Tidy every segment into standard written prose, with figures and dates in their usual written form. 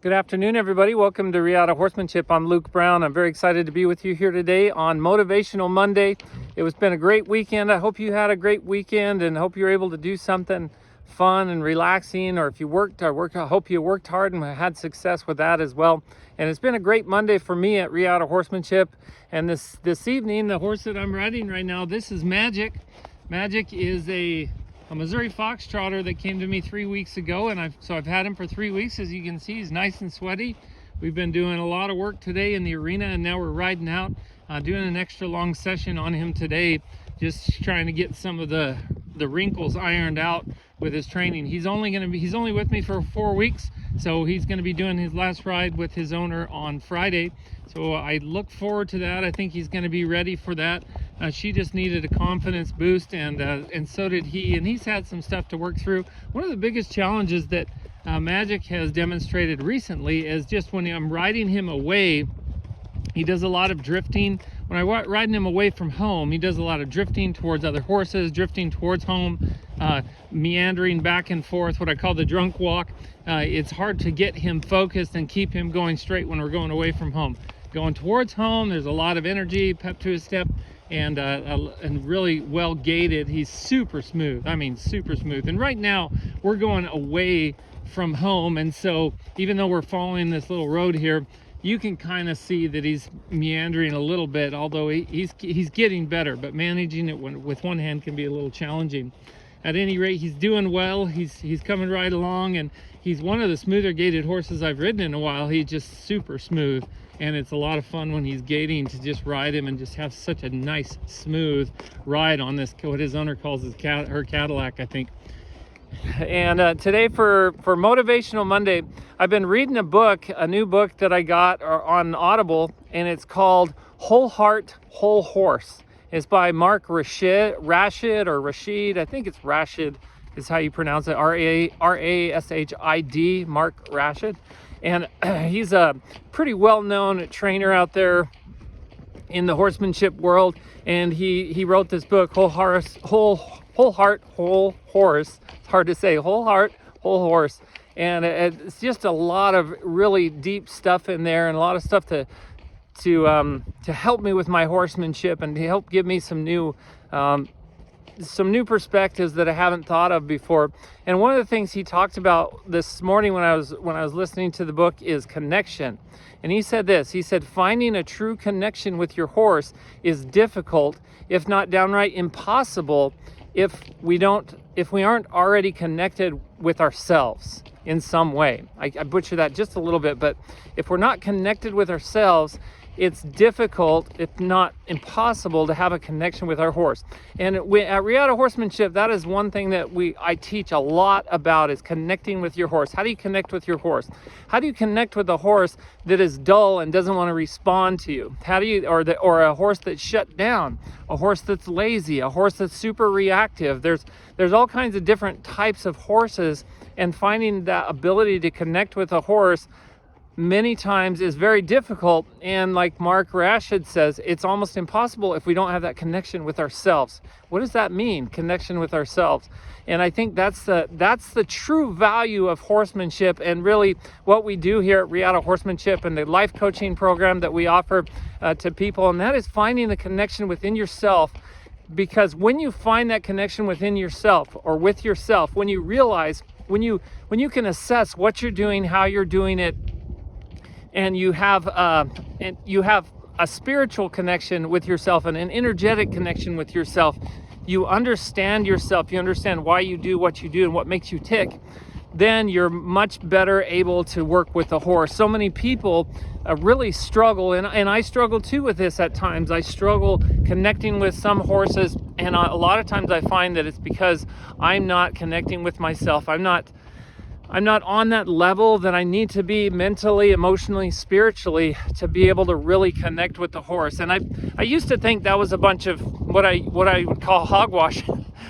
Good afternoon, everybody. Welcome to Riata Horsemanship. I'm Luke Brown. I'm very excited to be with you here today on Motivational Monday. It has been a great weekend. I hope you had a great weekend and hope you're able to do something fun and relaxing. Or if you worked, I hope you worked hard and had success with that as well. And it's been a great Monday for me at Riata Horsemanship. And this evening, the horse that I'm riding right now, this is Magic. Magic is a Missouri Foxtrotter that came to me 3 weeks ago, and I've had him for 3 weeks. As you can see, he's nice and sweaty. We've been doing a lot of work today in the arena, and now we're riding out, doing an extra long session on him today, just trying to get some of the wrinkles ironed out with his training. He's only with me for 4 weeks, so he's going to be doing his last ride with his owner on Friday. So I look forward to that. I think he's going to be ready for that. She just needed a confidence boost, and so did he. And he's had some stuff to work through. One of the biggest challenges that Magic has demonstrated recently is just when I'm riding him away, he does a lot of drifting. When I'm riding him away from home, he does a lot of drifting towards other horses, drifting towards home, meandering back and forth, what I call the drunk walk. It's hard to get him focused and keep him going straight when we're going away from home. Going towards home, there's a lot of energy, pep to his step, and really well gated. He's super smooth. I mean, super smooth. And right now, we're going away from home, and so even though we're following this little road here, you can kind of see that he's meandering a little bit, although he's getting better, but managing it with one hand can be a little challenging. At any rate, he's doing well. He's coming right along, and he's one of the smoother gated horses I've ridden in a while. He's just super smooth, and it's a lot of fun when he's gating to just ride him and just have such a nice, smooth ride on this, what his owner calls her Cadillac, I think. And today for Motivational Monday, I've been reading a new book that I got on Audible, and it's called Whole Heart, Whole Horse. It's by Mark Rashid, I think it's Rashid is how you pronounce it, R-A-S-H-I-D, Mark Rashid. And he's a pretty well-known trainer out there in the horsemanship world, and he wrote this book, Whole Heart, Whole Horse. It's hard to say, Whole Heart, Whole Horse. And it's just a lot of really deep stuff in there, and a lot of stuff to help me with my horsemanship and to help give me some new perspectives that I haven't thought of before. And one of the things he talked about this morning when I was listening to the book is connection. And he said this, he said, finding a true connection with your horse is difficult, if not downright impossible, if we aren't already connected with ourselves in some way. I butchered that just a little bit, but if we're not connected with ourselves, it's difficult, if not impossible, to have a connection with our horse. And at Riata Horsemanship, that is one thing that I teach a lot about, is connecting with your horse. How do you connect with your horse? How do you connect with a horse that is dull and doesn't want to respond to you? Or a horse that's shut down, a horse that's lazy, a horse that's super reactive? There's all kinds of different types of horses, and finding that ability to connect with a horse many times is very difficult. And like Mark Rashid says, it's almost impossible if we don't have that connection with ourselves. What does that mean, connection with ourselves? And I think that's the true value of horsemanship, and really what we do here at Riata Horsemanship and the life coaching program that we offer to people, and that is finding the connection within yourself. Because when you find that connection within yourself, or with yourself, when you realize, when you can assess what you're doing, how you're doing it, and you have a spiritual connection with yourself and an energetic connection with yourself, you understand yourself, you understand why you do what you do and what makes you tick, then you're much better able to work with the horse. So many people really struggle, and I struggle too with this at times. I struggle connecting with some horses, and a lot of times I find that it's because I'm not connecting with myself. I'm not on that level that I need to be mentally, emotionally, spiritually, to be able to really connect with the horse. And I used to think that was a bunch of what I would call hogwash.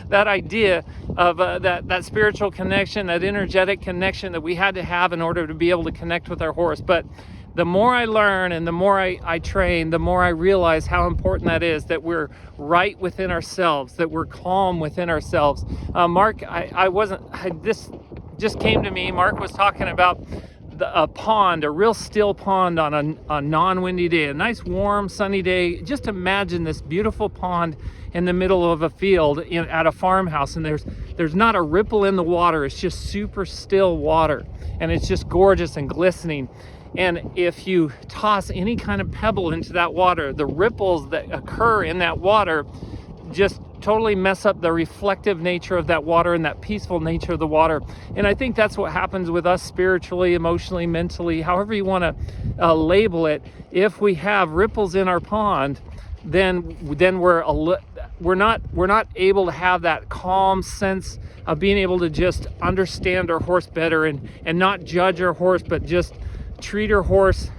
That idea of that spiritual connection, that energetic connection that we had to have in order to be able to connect with our horse. But the more I learn and the more I train, the more I realize how important that is, that we're right within ourselves, that we're calm within ourselves. Mark, this just came to me. Mark was talking about a pond, a real still pond on a non-windy day, a nice warm sunny day. Just imagine this beautiful pond in the middle of a field at a farmhouse, and there's not a ripple in the water. It's just super still water, and it's just gorgeous and glistening. And if you toss any kind of pebble into that water, the ripples that occur in that water just totally mess up the reflective nature of that water and that peaceful nature of the water. And I think that's what happens with us spiritually, emotionally, mentally, however you want to label it. If we have ripples in our pond, then we're not able to have that calm sense of being able to just understand our horse better and not judge our horse, but just treat our horse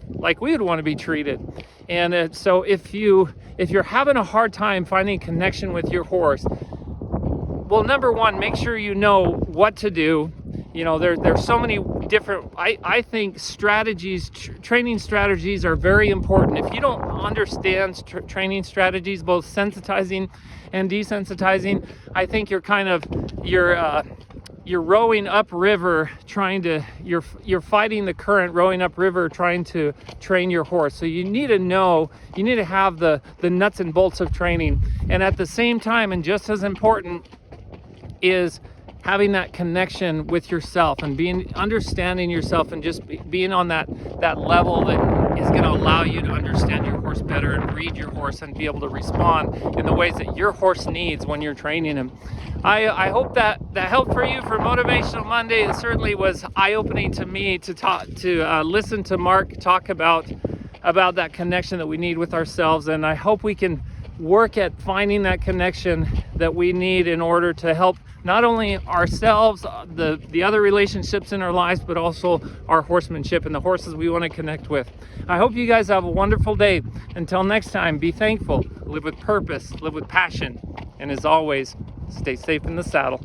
like we would want to be treated. And so if you're having a hard time finding connection with your horse, well, number one, make sure you know what to do. There's so many different, I think strategies, training strategies are very important. If you don't understand training strategies, both sensitizing and desensitizing, I think you're rowing upriver you're fighting the current rowing upriver trying to train your horse. So you need to have the nuts and bolts of training. And at the same time, and just as important, is having that connection with yourself and understanding yourself, and just being on that level that is going to allow you to understand your horse better and read your horse and be able to respond in the ways that your horse needs when you're training him. I hope that helped for you for Motivational Monday. It certainly was eye-opening to me to listen to Mark talk about that connection that we need with ourselves, and I hope we can work at finding that connection that we need in order to help not only ourselves, the other relationships in our lives, but also our horsemanship and the horses we want to connect with. I hope you guys have a wonderful day. Until next time, be thankful, live with purpose, live with passion, and as always, stay safe in the saddle.